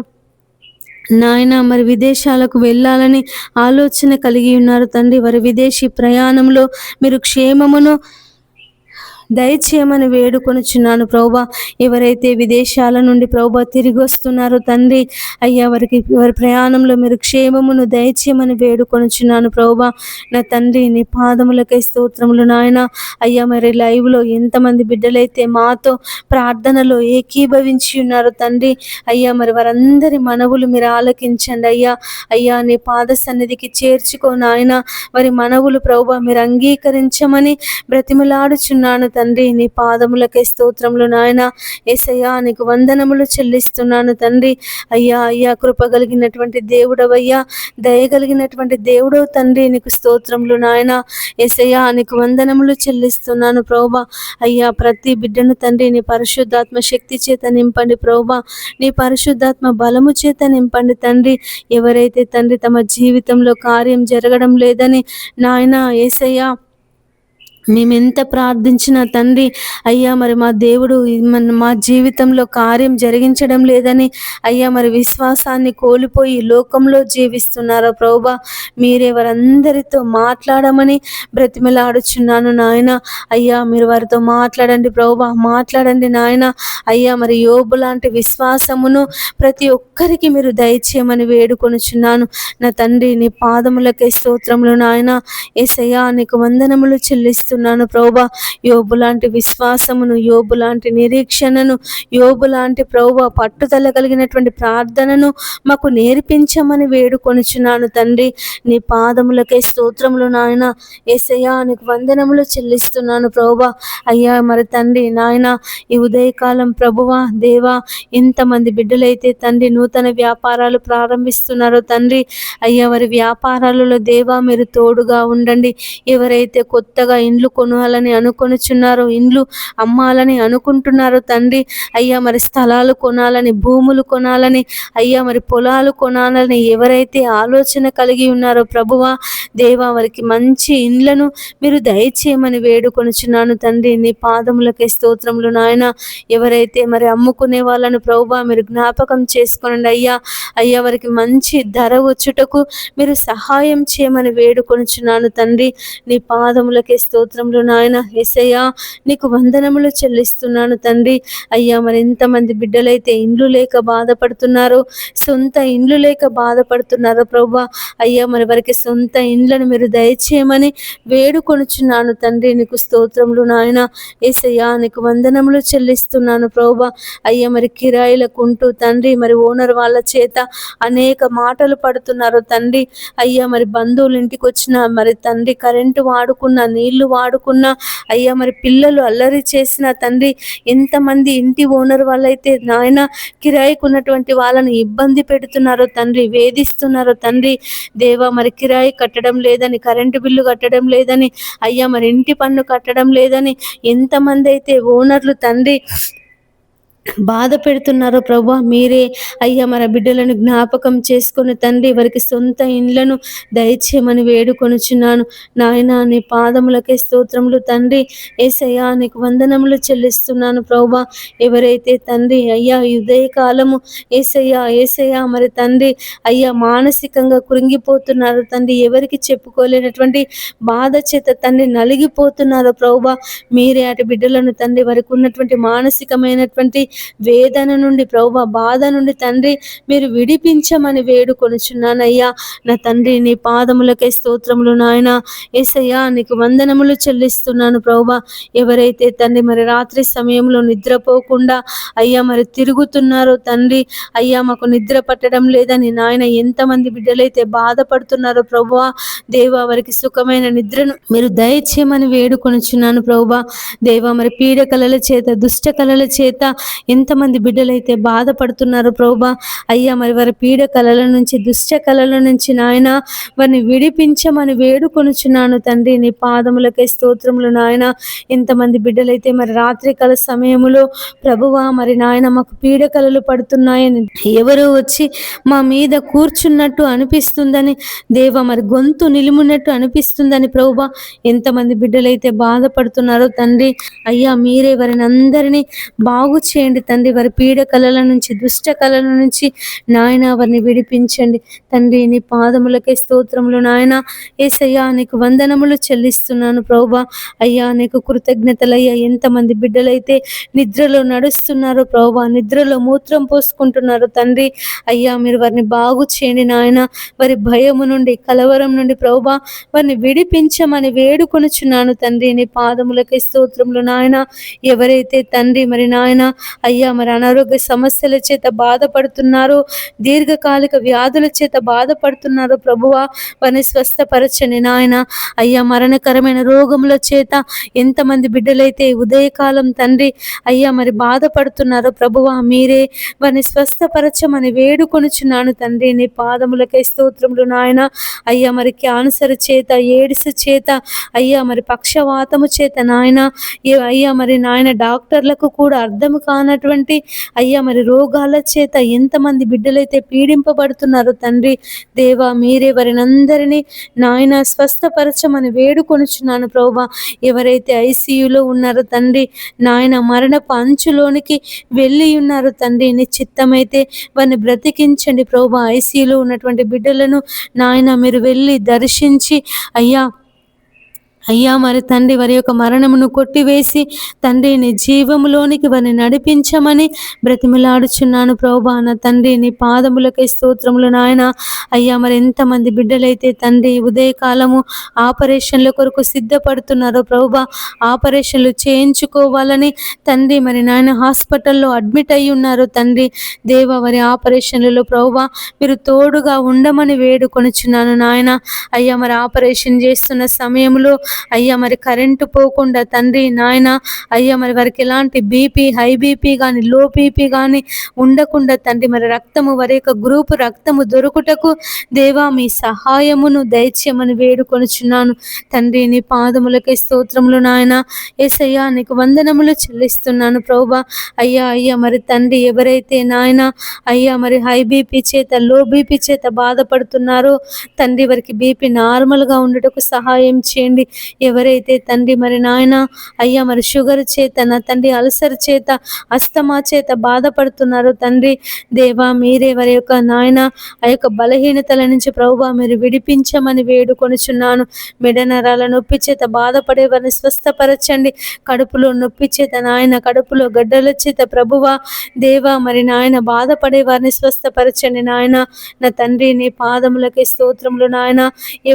Speaker 1: నాయన మరి విదేశాలకు వెళ్ళాలని ఆలోచన కలిగి ఉన్నారు తండ్రి, వారి విదేశీ ప్రయాణంలో మీరు క్షేమమును దయచేయమని వేడుకొనుచున్నాను ప్రభువా. ఎవరైతే విదేశాల నుండి ప్రభువా తిరిగి వస్తున్నారో తండ్రి అయ్యా వారి ప్రయాణంలో మీరు క్షేమమును దయచేయమని వేడుకొనుచున్నాను ప్రభువా. నా తండ్రి నీ పాదములకై స్తోత్రములు నాయన. అయ్యా మరి లైవ్లో ఎంతమంది బిడ్డలైతే మాతో ప్రార్థనలో ఏకీభవించి ఉన్నారో తండ్రి అయ్యా మరి వారందరి మనవులు మీరు ఆలకించండి అయ్యా. అయ్యా నీ పాద సన్నిధికి చేర్చుకో నాయన. వారి మనవులు ప్రభువా మీరు అంగీకరించమని బ్రతిమలాడుచున్నాను తండ్రి. నీ పాదములకే స్తోత్రములు నాయన. యేసయ్యా నీకు వందనములు చెల్లిస్తున్నాను తండ్రి. అయ్యా అయ్యా కృప కలిగినటువంటి దేవుడవయ్యా, దయగలిగినటువంటి దేవుడవు తండ్రి. నీకు స్తోత్రములు నాయన. యేసయ్యా నీకు వందనములు చెల్లిస్తున్నాను ప్రభువా. అయ్యా ప్రతి బిడ్డను తండ్రి నీ పరిశుద్ధాత్మ శక్తి చేత నింపండి ప్రభువా. నీ పరిశుద్ధాత్మ బలము చేత నింపండి తండ్రి. ఎవరైతే తండ్రి తమ జీవితంలో కార్యం జరగడం లేదని నాయన యేసయ్యా మేమెంత ప్రార్థించినా తండ్రి అయ్యా మరి మా దేవుడు మా జీవితంలో కార్యం జరిగించడం లేదని అయ్యా మరి విశ్వాసాన్ని కోల్పోయి లోకంలో జీవిస్తున్నారో ప్రభువా, మీరే వారందరితో మాట్లాడమని బ్రతిమలాడుచున్నాను నాయన. అయ్యా మీరు వారితో మాట్లాడండి ప్రభువా, మాట్లాడండి నాయన. అయ్యా మరి యోబు లాంటి విశ్వాసమును ప్రతి ఒక్కరికి మీరు దయచేయమని వేడుకొనుచున్నాను నా తండ్రి. నీ పాదములకే స్తోత్రములు నాయన. యేసయ్యా నీకు వందనములు చెల్లిస్తున్నాను ప్రభువా. యోబు లాంటి విశ్వాసమును, యోబు లాంటి నిరీక్షణను, యోబు లాంటి ప్రభువా పట్టుదల కలిగినటువంటి ప్రార్థనను మాకు నేర్పించమని వేడుకొనుచున్నాను తండ్రి. నీ పాదములకే స్తోత్రములు నాయన. యేసయ్యా నీకు వందనములు చెల్లిస్తున్నాను ప్రభువా. అయ్యా మరి తండ్రి నాయన, ఈ ఉదయకాలం ప్రభువా దేవా ఎంతమంది బిడ్డలైతే తండ్రి నూతన వ్యాపారాలు ప్రారంభిస్తున్నారో తండ్రి, అయ్యా వారి వ్యాపారాలలో దేవా మీరు తోడుగా ఉండండి. ఎవరైతే కొత్తగా ఇండ్లు కొనాలని అనుకొనుచున్నారో, ఇండ్లు అమ్మాలని అనుకుంటున్నారో తండ్రి, అయ్యా మరి స్థలాలు కొనాలని, భూములు కొనాలని, అయ్యా మరి పొలాలు కొనాలని ఎవరైతే ఆలోచన కలిగి ఉన్నారో ప్రభువా దేవా వారికి మంచి ఇండ్లను మీరు దయచేయమని వేడుకొనుచున్నాను తండ్రి. నీ పాదములకే స్తోత్రములు నాయన. ఎవరైతే మరి అమ్ముకునే వాళ్ళను ప్రభువా మీరు జ్ఞాపకం చేసుకోనండి అయ్యా. అయ్యా వారికి మంచి ధర వచ్చుటకు మీరు సహాయం చేయమని వేడుకొనుచున్నాను తండ్రి. నీ పాదములకే స్తోత్రములు నాయన. యేసయ్యా నీకు వందనములు చెల్లిస్తున్నాను తండ్రి. అయ్యా మరి ఎంతమంది బిడ్డలైతే ఇండ్లు లేక బాధపడుతున్నారో, సొంత ఇండ్లు లేక బాధపడుతున్నారో ప్రభువా, అయ్యా మరి వారికి సొంత ఇండ్లను మీరు దయచేయమని వేడుకొనుచున్నాను తండ్రి. నీకు స్తోత్రములు నాయన. యేసయ్యా నీకు వందనములు చెల్లిస్తున్నాను ప్రభువా. అయ్యా మరి కిరాయిలకు ఉంటూ తండ్రి మరి ఓనర్ వాళ్ళ చేత అనేక మాటలు పడుతున్నారు తండ్రి. అయ్యా మరి బంధువులు ఇంటికి వచ్చిన మరి తండ్రి కరెంటు వాడుకున్న, నీళ్లు వాడుకున్న, అయ్యా మరి పిల్లలు అల్లరి చేసిన తండ్రి, ఎంతమంది ఇంటి ఓనర్ వాళ్ళైతే నాయన కిరాయికి ఉన్నటువంటి వాళ్ళని ఇబ్బంది పెడుతున్నారో తండ్రి, వేధిస్తున్నారో తండ్రి. దేవా మరి కిరాయి కట్టడం లేదని, కరెంటు బిల్లు కట్టడం లేదని, అయ్యా మరి ఇంటి పన్ను కట్టడం లేదని ఎంతమంది అయితే ఓనర్లు తండ్రి బాధ పెడుతున్నారో ప్రభా, మీరే అయ్యా మన బిడ్డలను జ్ఞాపకం చేసుకొని తండ్రి వారికి సొంత ఇండ్లను దయచేయమని వేడుకొనుచున్నాను నాయన. నీ పాదములకే స్తోత్రములు తండ్రి. యేసయ్యా నీకు వందనములు చెల్లిస్తున్నాను ప్రభా. ఎవరైతే తండ్రి అయ్యా ఈ ఉదయకాలము యేసయ్యా యేసయ్యా మరి తండ్రి అయ్యా మానసికంగా కృంగిపోతున్నారు తండ్రి, ఎవరికి చెప్పుకోలేనటువంటి బాధ చేత తండ్రి నలిగిపోతున్నారు ప్రభా, మీరే అటు బిడ్డలను తండ్రి వారికి ఉన్నటువంటి మానసికమైనటువంటి వేదన నుండి ప్రభువా, బాధ నుండి తండ్రి మీరు విడిపించమని వేడుకొనుచున్నానయ్యా. నా తండ్రి నీ పాదములకే స్తోత్రములు నాయన. యేసయ్యా నీకు వందనములు చెల్లిస్తున్నాను ప్రభువా. ఎవరైతే తండ్రి మరి రాత్రి సమయంలో నిద్రపోకుండా అయ్యా మరి తిరుగుతున్నారో తండ్రి, అయ్యా మాకు నిద్ర పట్టడం లేదని నాయన ఎంతమంది బిడ్డలైతే బాధపడుతున్నారో ప్రభువా దేవా, వారికి సుఖమైన నిద్రను మీరు దయచేయమని వేడుకొనుచున్నాను ప్రభువా. దేవా మరి పీడ కలల చేత, దుష్ట కలల చేత ఎంతమంది బిడ్డలైతే బాధపడుతున్నారు ప్రభువా, అయ్యా మరి వారి పీడ కలల నుంచి, దుష్ట కలల నుంచి నాయన వారిని విడిపించమని వేడుకొనుచున్నాను తండ్రి. నీ పాదములకే స్తోత్రములు నాయన. ఎంతమంది బిడ్డలైతే మరి రాత్రి కాల సమయములో ప్రభువా మరి నాయన మాకు పీడ కలలు పడుతున్నాయని, ఎవరు వచ్చి మా మీద కూర్చున్నట్టు అనిపిస్తుందని దేవా, మరి గొంతు నిలుమున్నట్టు అనిపిస్తుందని ప్రభువా ఎంతమంది బిడ్డలైతే బాధపడుతున్నారో తండ్రి, అయ్యా మీరే వారిని అందరినీ బాగు చేయండి తండ్రి. వారి పీడ కలల నుంచి, దుష్ట కలల నుంచి నాయన వారిని విడిపించండి తండ్రి. నీ పాదములకే స్తోత్రములు నాయన. యేసయ్యా నీకు వందనములు చెల్లిస్తున్నాను ప్రభువా. అయ్యా నీకు కృతజ్ఞతలయ్యా. ఎంతమంది బిడ్డలైతే నిద్రలో నడుస్తున్నారో ప్రభువా, నిద్రలో మూత్రం పోసుకుంటున్నారు తండ్రి, అయ్యా మీరు వారిని బాగు చేయండి నాయన. వారి భయము నుండి, కలవరం నుండి ప్రభువా వారిని విడిపించమని వేడుకొనుచున్నాను తండ్రి. నీ పాదములకే స్తోత్రములు నాయన. ఎవరైతే తండ్రి మరి నాయన అయ్యా మరి అనారోగ్య సమస్యల చేత బాధపడుతున్నారో, దీర్ఘకాలిక వ్యాధుల చేత బాధపడుతున్నారో ప్రభువా వారిని స్వస్థపరచండి నాయన. అయ్యా మరణకరమైన రోగముల చేత ఎంతమంది బిడ్డలైతే ఉదయకాలం తండ్రి అయ్యా మరి బాధపడుతున్నారో ప్రభువా, మీరే వారిని స్వస్థపరచమని వేడుకొనుచున్నాను తండ్రి. నీ పాదములకే స్తోత్రములు నాయన. అయ్యా మరి క్యాన్సర్ చేత, ఎయిడ్స్ చేత, అయ్యా మరి పక్షవాతము చేత నాయన, అయ్యా మరి నాయన డాక్టర్లకు కూడా అర్థం కాని రానటువంటి అయ్యా మరి రోగాల చేత ఎంతమంది బిడ్డలైతే పీడింపబడుతున్నారో తండ్రి దేవా, మీరే వారిని అందరినీ నాయన స్వస్థపరచమని వేడుకొనుచున్నాను ప్రభువా. ఎవరైతే ఐసీయూలో ఉన్నారో తండ్రి నాయన మరణపు అంచులోనికి వెళ్ళి ఉన్నారు తండ్రి, నీ చిత్తమైతే వారిని బ్రతికించండి ప్రభువా. ఐసీయూలో ఉన్నటువంటి బిడ్డలను నాయన మీరు వెళ్ళి దర్శించి అయ్యా మరి తండ్రి వారి యొక్క మరణమును కొట్టివేసి తండ్రి నీ జీవములోనికి వారిని నడిపించమని బ్రతిమలాడుచున్నాను ప్రభువా. నా తండ్రి నీ పాదములకై స్తోత్రములు నాయన. అయ్యా మరి ఎంతమంది బిడ్డలైతే తండ్రి ఉదయకాలము ఆపరేషన్ల కొరకు సిద్ధపడుతున్నారో ప్రభువా, ఆపరేషన్లు చేయించుకోవాలని తండ్రి మరి నాయన హాస్పిటల్లో అడ్మిట్ అయి ఉన్నారు తండ్రి దేవ. వారి ఆపరేషన్లలో ప్రభువా మీరు తోడుగా ఉండమని వేడుకొనుచున్నాను నాయన. అయ్యా మరి ఆపరేషన్ చేస్తున్న సమయంలో అయ్యా మరి కరెంటు పోకుండా తండ్రి నాయన అయ్యా మరి వారికి ఎలాంటి బీపీ, హై బీపీ కానీ లో బీపీ కానీ ఉండకుండా తండ్రి మరి రక్తము వారి యొక్క గ్రూపు రక్తము దొరుకుటకు దేవా మీ సహాయమును దయచేయమని వేడుకొనుచున్నాను తండ్రి. నీ పాదములకే స్తోత్రములు నాయన. యేసయ్యా నీకు వందనములు చెల్లిస్తున్నాను ప్రభువా. అయ్యా మరి తండ్రి ఎవరైతే నాయన అయ్యా మరి హై బీపీ చేత, లో బీపీ చేత బాధపడుతున్నారో తండ్రి వారికి బీపీ నార్మల్గా ఉండటకు సహాయం చేయండి. ఎవరైతే తండ్రి మరి నాయన అయ్యా మరి షుగర్ చేత, నా తండ్రి అల్సర్ చేత, అస్తమా చేత బాధపడుతున్నారో తండ్రి దేవా, మీరే వారి యొక్క నాయన ఆ యొక్క బలహీనతల నుంచి ప్రభువా మీరు విడిపించమని వేడుకొనుచున్నాను. మెడనరాల నొప్పి చేత బాధపడే వారిని స్వస్థపరచండి. కడుపులో నొప్పి చేత నాయన, కడుపులో గడ్డల చేత ప్రభువా దేవా మరి నాయన బాధపడే వారిని స్వస్థపరచండి నాయన. నా తండ్రి నీ పాదములకే స్తోత్రములు నాయన.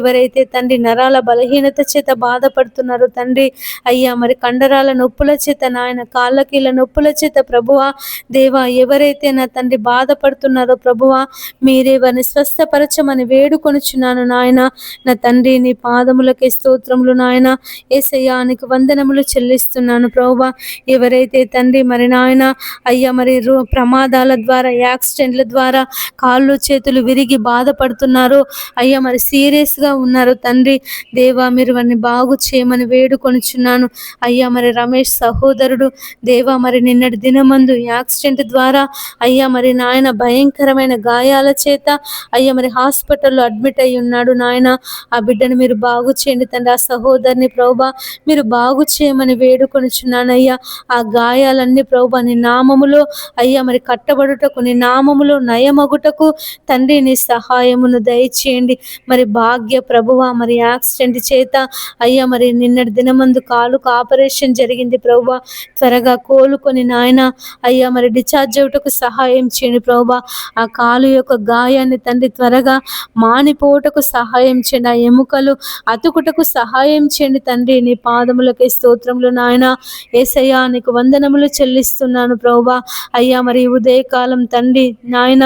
Speaker 1: ఎవరైతే తండ్రి నరాల బలహీనత చేత బాధపడుతున్నారు తండ్రి అయ్యా మరి కండరాల నొప్పుల చేత నాయన, కాళ్ళకీళ్ళ నొప్పుల చేత ప్రభువా దేవా ఎవరైతే నా తండ్రి బాధపడుతున్నారో ప్రభువా మీరే వారిని స్వస్థపరచమని వేడుకొనుచున్నాను నాయన. నా తండ్రి నీ పాదములకే స్తోత్రములు నాయన. యేసయ్యా నీకు వందనములు చెల్లిస్తున్నాను ప్రభువా. ఎవరైతే తండ్రి మరి నాయన అయ్యా మరి ప్రమాదాల ద్వారా, యాక్సిడెంట్ల ద్వారా కాళ్ళు చేతులు విరిగి బాధపడుతున్నారో అయ్యా మరి సీరియస్గా ఉన్నారు తండ్రి దేవా, మీరు వారిని బాగు చేయమని వేడుకొనుచున్నాను. అయ్యా మరి రమేష్ సహోదరుడు దేవా మరి నిన్నటి దినమందు యాక్సిడెంట్ ద్వారా అయ్యా మరి నాయన భయంకరమైన గాయాల చేత అయ్యా మరి హాస్పిటల్లో అడ్మిట్ అయి ఉన్నాడు నాయన. ఆ బిడ్డను మీరు బాగు చేయండి తండ్రి. ఆ సహోదరుని ప్రభువా మీరు బాగు చేయమని వేడుకొనుచున్నాను అయ్యా. ఆ గాయాలన్నీ ప్రభువా నీ నామములో అయ్యా మరి కట్టబడుటకు, నీ నామములో నయమగుటకు తండ్రి నీ సహాయమును దయచేయండి. మరి భాగ్య ప్రభువా మరి యాక్సిడెంట్ చేత అయ్యా మరి నిన్నటి దినమందు కాలుకు ఆపరేషన్ జరిగింది ప్రభువా, త్వరగా కోలుకొని నాయన అయ్యా మరి డిశ్చార్జ్ అవుటకు సహాయం చేయండి ప్రభువా. ఆ కాలు యొక్క గాయాన్ని తండ్రి త్వరగా మానిపోవటకు సహాయం చేయండి. ఆ ఎముకలు అతుకుటకు సహాయం చేయండి తండ్రి. నీ పాదములకే స్తోత్రములు నాయన. యేసయ్యా నీకు వందనములు చెల్లిస్తున్నాను ప్రభువా. అయ్యా మరి ఉదయకాలం తండ్రి నాయన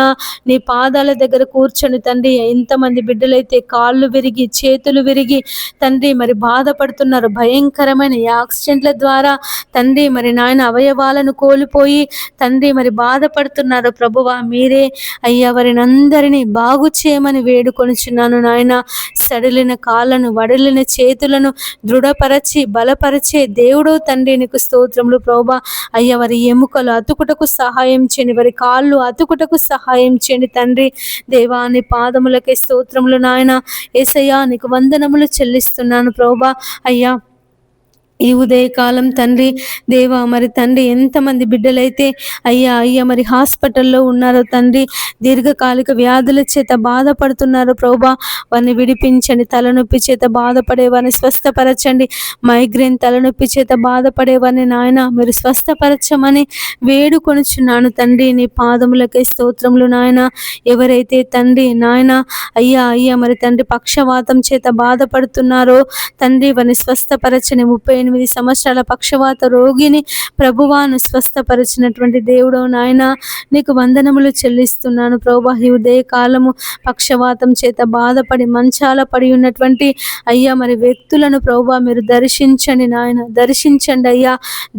Speaker 1: నీ పాదాల దగ్గర కూర్చొని తండ్రి ఎంతమంది బిడ్డలైతే కాళ్ళు విరిగి, చేతులు విరిగి తండ్రి మరి బాధపడుతున్నారు, భయంకరమైన యాక్సిడెంట్ల ద్వారా తండ్రి మరి నాయన అవయవాలను కోల్పోయి తండ్రి మరి బాధపడుతున్నారు ప్రభువా, మీరే అయ్యా వారిని అందరినీ బాగు చేయమని వేడుకొనుచున్నాను నాయన. సడిలిన కాళ్ళను, వడిలిన చేతులను దృఢపరచి బలపరిచే దేవుడు తండ్రి నీకు స్తోత్రములు ప్రభువా. అయ్యా వారి ఎముకలు అతుకుటకు సహాయం చేయండి, వారి కాళ్ళు అతుకుటకు సహాయం చేయండి తండ్రి. దేవాని పాదములకే స్తోత్రములు నాయన. యేసయ్యా నీకు వందనములు చెల్లిస్తున్నాను ప్రభువా. అయ్యా ఈ ఉదయకాలం తండ్రి దేవా మరి తండ్రి ఎంతమంది బిడ్డలైతే అయ్యా మరి హాస్పిటల్లో ఉన్నారో తండ్రి, దీర్ఘకాలిక వ్యాధుల చేత బాధపడుతున్నారు ప్రభువా, వారిని విడిపించండి. తలనొప్పి చేత బాధపడే వారిని స్వస్థపరచండి. మైగ్రేన్ తలనొప్పి చేత బాధపడే వారిని నాయన మీరు స్వస్థపరచమని వేడుకొనుచున్నాను తండ్రి. నీ పాదములకే స్తోత్రములు నాయన. ఎవరైతే తండ్రి నాయన అయ్యా మరి తండ్రి పక్షవాతం చేత బాధపడుతున్నారో తండ్రి వారిని స్వస్థపరచని 38 సంవత్సరాల పక్షవాత రోగిని ప్రభువాను స్వస్థపరిచినటువంటి దేవుడు నాయన నీకు వందనములు చెల్లిస్తున్నాను ప్రభువా. ఈ ఉదయ కాలము పక్షవాతం చేత బాధపడి మంచాల పడి ఉన్నటువంటి అయ్యా మరి వ్యక్తులను ప్రభువా మీరు దర్శించండి నాయన, దర్శించండి అయ్యా,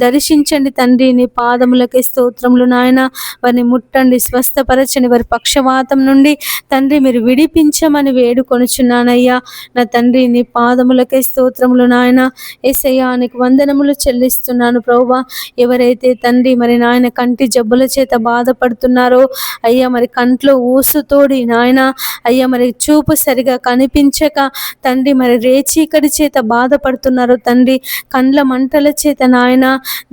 Speaker 1: దర్శించండి తండ్రి. నీ పాదములకే స్తోత్రములు నాయన. వారిని ముట్టండి, స్వస్థపరచండి. వారి పక్షవాతం నుండి తండ్రి మీరు విడిపించమని వేడుకొనుచున్నానయ్యా. నా తండ్రి నీ పాదములకే స్తోత్రములు నాయన. యేసయ్యా నీకు వందనములు చెల్లిస్తున్నాను ప్రభువా. ఎవరైతే తండ్రి మరి నాయన కంటి జబ్బుల చేత బాధపడుతున్నారో అయ్యా, మరి కంట్లో ఊసుతోడి నాయన అయ్యా, మరి చూపు సరిగా కనిపించక తండ్రి మరి రేచీకటి చేత బాధపడుతున్నారు తండ్రి, కండ్ల మంటల చేత నాయన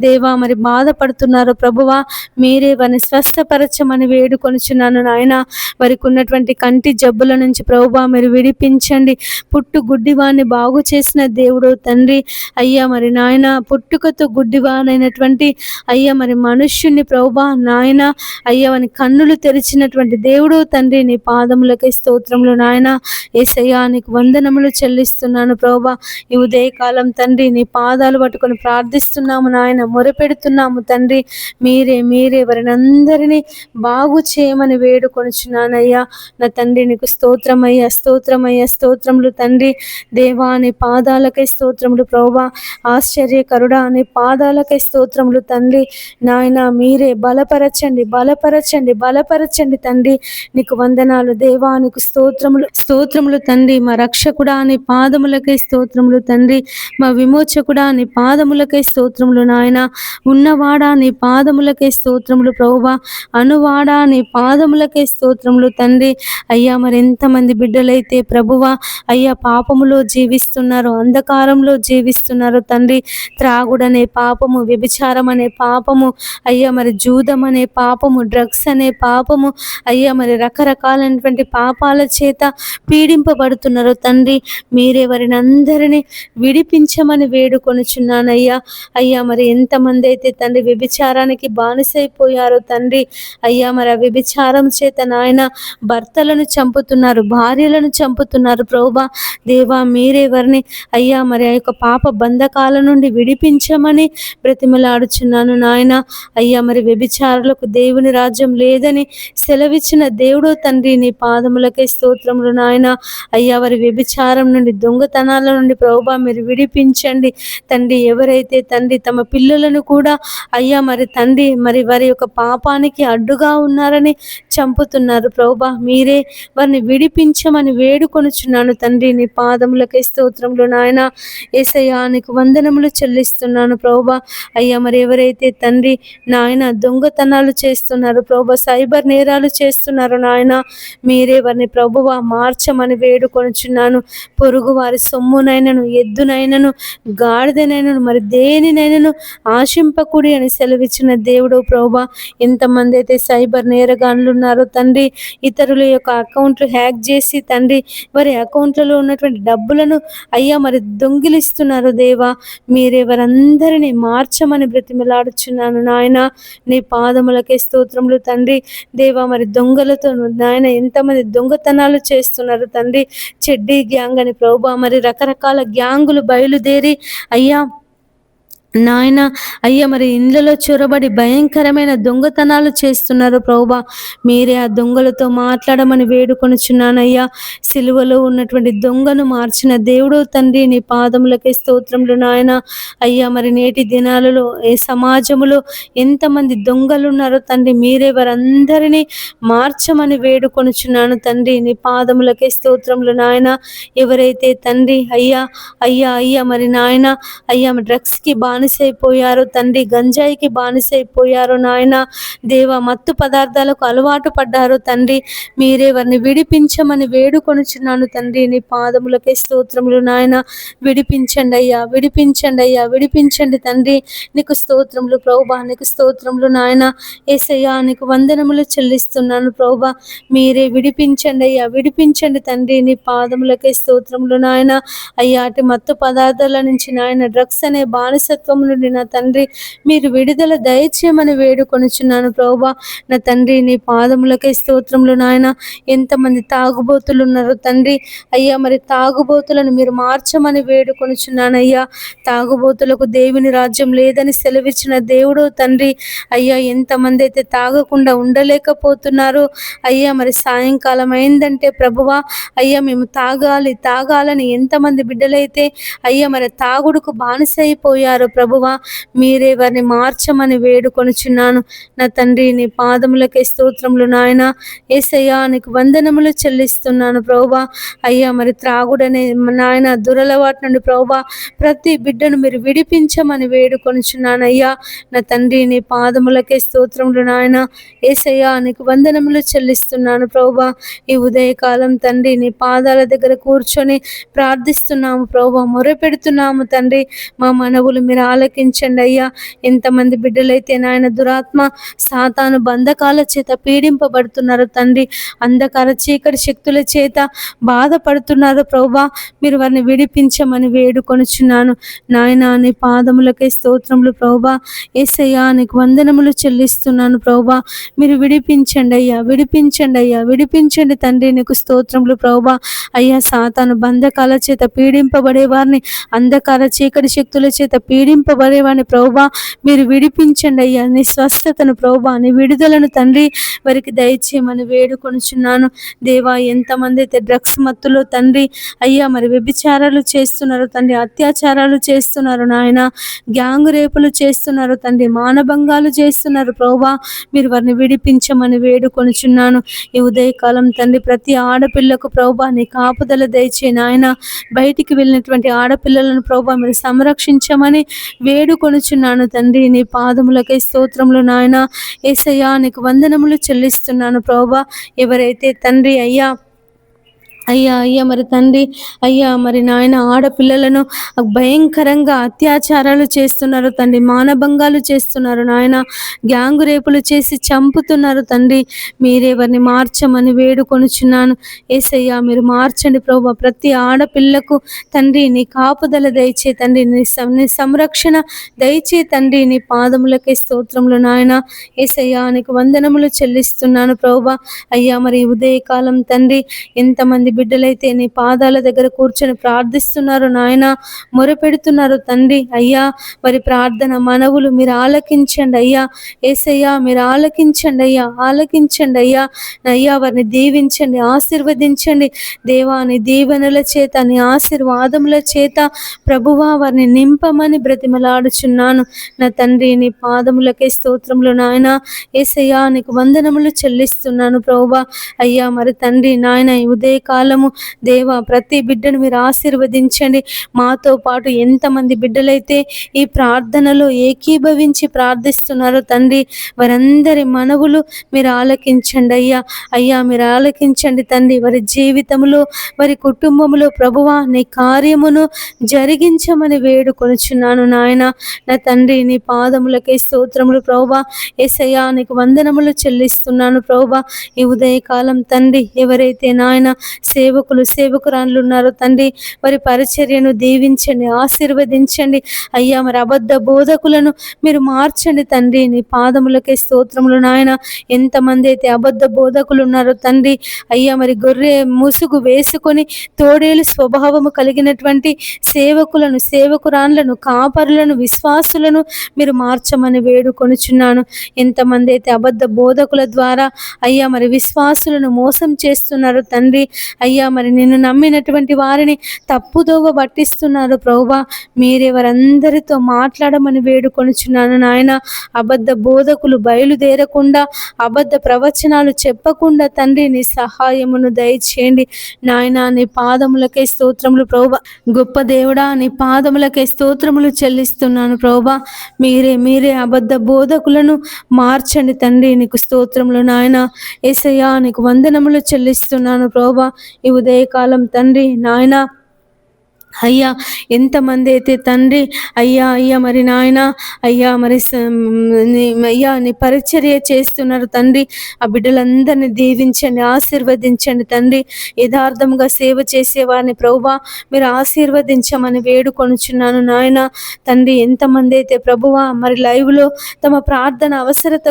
Speaker 1: దేవా మరి బాధపడుతున్నారు ప్రభువా. మీరే వారిని స్వస్థపరచమని వేడుకొనుచున్నాను నాయన. వారికి ఉన్నటువంటి కంటి జబ్బుల నుంచి ప్రభువా మీరు విడిపించండి. పుట్టు గుడ్డివాన్ని బాగు చేసిన దేవుడు తండ్రి అయ్యా, మరి నాయన పుట్టుకతో గుడ్డివానైనటువంటి అయ్యా మరి మనుష్యుని ప్రభువా నాయన అయ్యా వాని కన్నులు తెరిచినటువంటి దేవుడు తండ్రి, నీ పాదములకే స్తోత్రములు నాయన. యేసయ్యా నీకు వందనములు చెల్లిస్తున్నాను ప్రభువా. ఈ ఉదయకాలం తండ్రి నీ పాదాలు పట్టుకొని ప్రార్థిస్తున్నాము నాయన, మొరపెడుతున్నాము తండ్రి. మీరే వారిని అందరినీ బాగు చేయమని వేడుకొనుచున్నానయ్యా. నా తండ్రి నీకు స్తోత్రమయ్యా, స్తోత్రమయ్యా, స్తోత్రములు తండ్రి. దేవా నీ పాదాలకై స్తోత్రములు ప్రభువా. ఆశ్చర్యకరుడా నీ పాదాలకై స్తోత్రములు తండ్రి. నాయన మీరే బలపరచండి, బలపరచండి, బలపరచండి తండ్రి. నీకు వందనాలు దేవా, నీకు స్తోత్రములు, స్తోత్రములు తండ్రి. మా రక్షకుడా నీ పాదములకై స్తోత్రములు తండ్రి. మా విమోచకుడా నీ పాదములకై స్తోత్రములు నాయన. ఉన్నవాడా నీ పాదములకై స్తోత్రములు ప్రభువా. అనువాడా నీ పాదములకై స్తోత్రములు తండ్రి. అయ్యా మరి ఎంతమంది బిడ్డలైతే ప్రభువా అయ్యా పాపములో జీవిస్తున్నారు, అంధకారంలో జీవిస్తున్నారు తండ్రి. త్రాగుడనే పాపము, వ్యభిచారం అనే పాపము అయ్యా, మరి జూదం అనే పాపము, డ్రగ్స్ అనే పాపము అయ్యా, మరి రకరకాలైనటువంటి పాపాల చేత పీడింపబడుతున్నారు తండ్రి. మీరే వారిని అందరినీ విడిపించమని వేడుకొనుచున్నానయ్యా. అయ్యా మరి ఎంతమంది అయితే తండ్రి వ్యభిచారానికి బానిసైపోయారో తండ్రి అయ్యా, మరి ఆ వ్యభిచారం చేత నాయన భర్తలను చంపుతున్నారు, భార్యలను చంపుతున్నారు ప్రభువా. దేవా మీరే వారిని అయ్యా మరి ఆ యొక్క పాప బంధకాల నుండి విడిపించమని బ్రతిమలాడుచున్నాను నాయన. అయ్యా మరి వ్యభిచారులకు దేవుని రాజ్యం లేదని సెలవిచ్చిన దేవుడు తండ్రి, నీ పాదములకే స్తోత్రములు నాయన. అయ్యా వారి వ్యభిచారం నుండి, దొంగతనాల నుండి ప్రభువా మీరు విడిపించండి తండ్రి. ఎవరైతే తండ్రి తమ పిల్లలను కూడా అయ్యా మరి తండ్రి మరి వారి యొక్క పాపానికి అడ్డుగా ఉన్నారని చంపుతున్నారు ప్రభువా. మీరే వారిని విడిపించమని వేడుకొనుచున్నాను తండ్రి. నీ పాదములకే స్తోత్రములు నాయన. యేసయ్యా నీకు వందనములు చెల్లిస్తున్నాను ప్రభువా. అయ్యా మరి ఎవరైతే తండ్రి నాయన దొంగతనాలు చేస్తున్నారు ప్రభువా, సైబర్ నేరాలు చేస్తున్నారు నాయన, మీరే వారిని ప్రభువా మార్చమని వేడుకొనుచున్నాను. పొరుగు వారి సొమ్మునైనను, ఎద్దునైనను, గాడిదనైనను, మరి దేనినైనను ఆశింపకుడి అని సెలవిచ్చిన దేవుడు ప్రభువా. ఎంతమంది అయితే సైబర్ నేరగాన్లు ఉన్నారో తండ్రి, ఇతరుల యొక్క అకౌంట్లు హ్యాక్ చేసి తండ్రి వారి అకౌంట్లలో ఉన్నటువంటి డబ్బులను అయ్యా మరి దొంగిలిస్తున్నారు దేవా. మీరే వారందరినీ మార్చమని బ్రతిమలాడుచున్నాను నాయన. నీ పాదములకే స్తోత్రములు తండ్రి. దేవా మరి దొంగలతో నాయన ఎంతమంది దొంగతనాలు చేస్తున్నారు తండ్రి. చెడ్డీ గ్యాంగ్ అని ప్రభువా, మరి రకరకాల గ్యాంగులు బయలుదేరి అయ్యా నాయన అయ్యా మరి ఇండ్లలో చొరబడి భయంకరమైన దొంగతనాలు చేస్తున్నారు ప్రభువా. మీరే ఆ దొంగలతో మాట్లాడమని వేడుకొనుచున్నానయ్యా. సిలువలో ఉన్నటువంటి దొంగను మార్చిన దేవుడు తండ్రి, నీ పాదములకే స్తోత్రములు నాయన. అయ్యా మరి నేటి దినాలలో ఏ సమాజములో ఎంతమంది దొంగలు ఉన్నారో తండ్రి, మీరే వారందరినీ మార్చమని వేడుకొనుచున్నాను తండ్రి. నీ పాదములకే స్తోత్రములు నాయన. ఎవరైతే తండ్రి అయ్యా అయ్యా అయ్యా మరి నాయన అయ్యా డ్రగ్స్కి బానిసైపోయారు తండ్రి, గంజాయికి బానిసైపోయారు నాయన. దేవా మత్తు పదార్థాలకు అలవాటు పడ్డారు తండ్రి. మీరే వారిని విడిపించమని వేడుకొనుచున్నాను తండ్రి. నీ పాదములకే స్తోత్రములు నాయన. విడిపించండి అయ్యా, విడిపించండి అయ్యా, విడిపించండి తండ్రి. నీకు స్తోత్రములు ప్రభువా, నీకు స్తోత్రములు నాయన. యేసయ్యా నీకు వందనములు చెల్లిస్తున్నాను ప్రభువా. మీరే విడిపించండి అయ్యా, విడిపించండి తండ్రి. నీ పాదములకే స్తోత్రములు నాయన. అయ్యా అటు మత్తు పదార్థాల నుంచి నాయన, డ్రగ్స్ అనే బానిసత్వం నుండి నా తండ్రి మీరు విడుదల దయచేయమని వేడుకొనుచున్నాను ప్రభువా. నా తండ్రి నీ పాదములకే స్తోత్రములు నాయన. ఎంతమంది తాగుబోతులు ఉన్నారో తండ్రి అయ్యా, మరి తాగుబోతులను మీరు మార్చమని వేడుకొనుచున్నాను అయ్యా. తాగుబోతులకు దేవుని రాజ్యం లేదని సెలవిచ్చిన దేవుడు తండ్రి అయ్యా. ఎంతమంది అయితే తాగకుండా ఉండలేకపోతున్నారు అయ్యా, మరి సాయంకాలం అయిందంటే ప్రభువా అయ్యా మేము తాగాలని ఎంతమంది బిడ్డలైతే అయ్యా మరి తాగుడుకు బానిసైపోయారు ప్రభువా మీరే వారిని మార్చమని వేడుకొనుచున్నాను. నా తండ్రి నీ పాదములకే స్తోత్రములు నాయన. యేసయ్యా నీకు వందనములు చెల్లిస్తున్నాను ప్రభువా. అయ్యా మరి త్రాగుడనే నాయన దురలవాటు నుండి ప్రభువా ప్రతి బిడ్డను మీరు విడిపించమని వేడుకొనుచున్నాను అయ్యా. నా తండ్రి నీ పాదములకే స్తోత్రములు నాయన. యేసయ్యా నీకు వందనములు చెల్లిస్తున్నాను ప్రభువా. ఈ ఉదయకాలం తండ్రి నీ పాదాల దగ్గర కూర్చొని ప్రార్థిస్తున్నాము ప్రభువా, మొరపెడుతున్నాము తండ్రి. మా మనవులు మీరు ఆలకించండి అయ్యా. ఎంతమంది బిడ్డలైతే నాయన దురాత్మ సాతాను బంధకాల చేత పీడింపబడుతున్నారు తండ్రి, అంధకార చీకటి శక్తుల చేత బాధపడుతున్నారు ప్రభువా, మీరు వారిని విడిపించమని వేడుకొనుచున్నాను నాయన. నీ పాదములకే స్తోత్రములు ప్రభువా. యేసయ్యా నీకు వందనములు చెల్లిస్తున్నాను ప్రభువా. మీరు విడిపించండి అయ్యా, విడిపించండి అయ్యా, విడిపించండి తండ్రి. నీకు స్తోత్రములు ప్రభువా. అయ్యా సాతాను బంధకాల చేత పీడింపబడే వారిని, అంధకార చీకటి శక్తుల చేత పీడింపబడే వారిని ప్రభువా మీరు విడిపించండి అయ్యా. నీ స్వస్థతను ప్రభువా, నీ విడుదలను తండ్రి వారికి దయచేయమని వేడుకొనుచున్నాను దేవా. ఎంతమంది అయితే డ్రగ్స్ మత్తులో తండ్రి అయ్యా మరి వ్యభిచారాలు చేస్తున్నారు తండ్రి, అత్యాచారాలు చేస్తున్నారు నాయన, గ్యాంగ్ రేపులు చేస్తున్నారు తండ్రి, మానభంగాలు చేస్తున్నారు ప్రభువా, మీరు వారిని విడిపించమని వేడుకొనుచున్నాను ఈ ఉదయకాలం తండ్రి. ప్రతి ఆడపిల్లకు ప్రభువా నీ కాపుదల దయచే నాయన. బయటికి వెళ్ళినటువంటి ఆడపిల్లలను ప్రభువా మీరు సంరక్షించమని వేడుకొనుచున్నాను తండ్రి. నీ పాదములకై స్తోత్రములు నాయన. యేసయ్యా నీకు వందనములు చెల్లిస్తున్నాను ప్రభువా. ఎవరైతే తండ్రి అయ్యా అయ్యా మరి తండ్రి అయ్యా మరి నాయన ఆడపిల్లలను భయంకరంగా అత్యాచారాలు చేస్తున్నారు తండ్రి, మానభంగాలు చేస్తున్నారు నాయన, గ్యాంగు రేపులు చేసి చంపుతున్నారు తండ్రి, మీరే వారిని మార్చమని వేడుకొనుచున్నాను యేసయ్యా. మీరు మార్చండి ప్రభువా. ప్రతి ఆడపిల్లకు తండ్రి నీ కాపుదల దయచే తండ్రి, నీ సంరక్షణ దయచే తండ్రి. నీ పాదములకే స్తోత్రములు నాయన. యేసయ్యా నీకు వందనములు చెల్లిస్తున్నాను ప్రభువా. అయ్యా మరి ఉదయకాలం తండ్రి ఎంతమంది బిడ్డలైతే నీ పాదాల దగ్గర కూర్చొని ప్రార్థిస్తున్నారు నాయన, మొరపెడుతున్నారు తండ్రి అయ్యా. వారి ప్రార్థన మనవులు మీరు ఆలకించండి అయ్యా. యేసయ్యా మీరు ఆలకించండి అయ్యా, ఆలకించండి అయ్యా. అయ్యా వారిని దీవించండి, ఆశీర్వదించండి దేవా. నీ దీవెనల చేత, నీ ఆశీర్వాదముల చేత ప్రభువా వారిని నింపమని బ్రతిమలాడుచున్నాను నా తండ్రి. నీ పాదములకే స్తోత్రములు నాయన. యేసయ్యా నీకు వందనములు చెల్లిస్తున్నాను ప్రభువా. అయ్యా మరి తండ్రి నాయన ఈ ఉదయకాలము దేవా ప్రతి బిడ్డను మీరు ఆశీర్వదించండి. మాతో పాటు ఎంతమంది బిడ్డలైతే ఈ ప్రార్థనలో ఏకీభవించి ప్రార్థిస్తున్నారో తండ్రి, వారందరి మనవులు మీరు ఆలకించండి అయ్యా. అయ్యా మీరు ఆలకించండి తండ్రి. వారి జీవితంలో, వారి కుటుంబంలో ప్రభువా నీ కార్యమును జరిగించమని వేడుకొనుచున్నాను నాయన. నా తండ్రి నీ పాదములకే స్తోత్రములు ప్రభువా. యేసయ్యా నీకు వందనములు చెల్లిస్తున్నాను ప్రభువా. ఈ ఉదయకాలం తండ్రి ఎవరైతే నాయన సేవకులు సేవకురాళ్ళు ఉన్నారో తండ్రి, వారి పరిచర్యను దీవించండి, ఆశీర్వదించండి అయ్యా. మరి అబద్ధ బోధకులను మీరు మార్చండి తండ్రి. నీ పాదములకే స్తోత్రములు నాయన. ఎంతమంది అయితే అబద్ధ బోధకులు ఉన్నారో తండ్రి అయ్యా మరి గొర్రె ముసుగు వేసుకొని తోడేలు స్వభావము కలిగినటువంటి సేవకులను, సేవకురాన్లను, కాపరులను, విశ్వాసులను మీరు మార్చమని వేడుకొనుచున్నాను. ఎంతమంది అయితే అబద్ధ బోధకుల ద్వారా అయ్యా మరి విశ్వాసులను మోసం చేస్తున్నారు తండ్రి అయ్యా. మరి నిన్ను నమ్మినటువంటి వారిని తప్పుదోవ పట్టిస్తున్నారు ప్రభువా, మీరే వారందరితో మాట్లాడమని వేడుకొనుచున్నాను నాయన. అబద్ధ బోధకులు బయలుదేరకుండా, అబద్ధ ప్రవచనాలు చెప్పకుండా తండ్రి నీ సహాయమును దయచేయండి నాయన. నీ పాదములకే స్తోత్రములు ప్రభువా. గొప్ప దేవుడా నీ పాదములకే స్తోత్రములు చెల్లిస్తున్నాను ప్రభువా. మీరే అబద్ధ బోధకులను మార్చండి తండ్రి. నీకు స్తోత్రములు నాయన. యేసయ్యా నీకు వందనములు చెల్లిస్తున్నాను ప్రభువా. ఈ ఉదయకాలం తండ్రి నాయన అయ్యా ఎంతమంది అయితే తండ్రి అయ్యా మరి నాయన అయ్యా మరి అయ్యా నీ పరిచర్య చేస్తున్నారు తండ్రి, ఆ బిడ్డలందరినీ దీవించండి, ఆశీర్వదించండి తండ్రి. యథార్థంగా సేవ చేసేవారిని ప్రభువా మీరు ఆశీర్వదించమని వేడుకొనుచున్నాను నాయన. తండ్రి ఎంతమంది అయితే ప్రభువా మరి లైవ్లో తమ ప్రార్థన అవసరత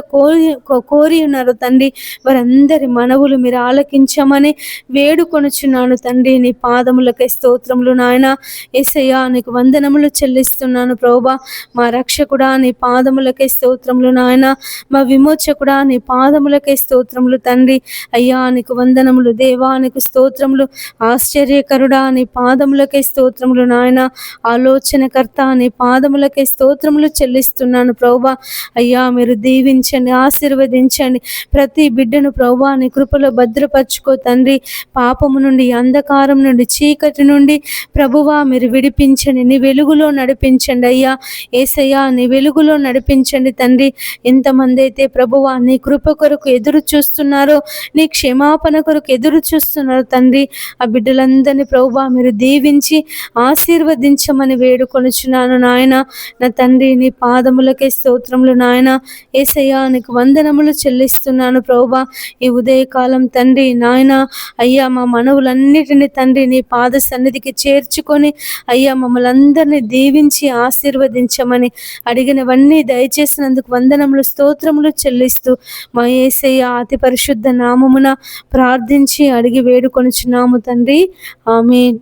Speaker 1: కోరి ఉన్నారు తండ్రి, వారందరి మనవులు మీరు ఆలకించమని వేడుకొనుచున్నాను తండ్రి. నీ పాదములకై స్తోత్రములు నాయన. యేసయ్యా నీకు వందనములు చెల్లిస్తున్నాను ప్రభువా. మా రక్షకుడా నీ పాదములకే స్తోత్రములు నాయన. మా విమోచకుడా నీ పాదములకే స్తోత్రములు తండ్రి. అయ్యా నీకు వందనములు దేవా, నీకు స్తోత్రములు. ఆశ్చర్యకరుడా నీ పాదములకే స్తోత్రములు నాయన. ఆలోచనకర్త నీ పాదములకే స్తోత్రములు చెల్లిస్తున్నాను ప్రభువా. అయ్యా మీరు దీవించండి, ఆశీర్వదించండి ప్రతి బిడ్డను ప్రభువా. నీ కృపలో భద్రపరచుకో తండ్రి. పాపము నుండి, అంధకారం నుండి, చీకటి నుండి ప్రభువా మీరు విడిపించండి. నీ వెలుగులో నడిపించండి అయ్యా. యేసయ్యా నీ వెలుగులో నడిపించండి తండ్రి. ఎంతమంది అయితే ప్రభువా నీ కృప కొరకు ఎదురు చూస్తున్నారో, నీ క్షమాపణ కొరకు ఎదురు చూస్తున్నారు తండ్రి, ఆ బిడ్డలందరినీ ప్రభువా మీరు దీవించి ఆశీర్వదించమని వేడుకొనుచున్నాను నాయన. నా తండ్రి నీ పాదములకే స్తోత్రములు నాయన. యేసయ్యా నీకు వందనములు చెల్లిస్తున్నాను ప్రభువా. ఈ ఉదయకాలం తండ్రి నాయన అయ్యా మా మనవులన్నిటిని తండ్రి నీ పాద సన్నిధికి చేర్చుకొని అయ్యా మమ్మల్ని అందరినీ దీవించి ఆశీర్వదించమని అడిగినవన్నీ దయచేసినందుకు వందనములు, స్తోత్రములు చెల్లిస్తూ మా యేసయ్య అతి పరిశుద్ధ నామమున ప్రార్థించి అడిగి వేడుకొనుచున్నాము తండ్రి. ఆమేన్.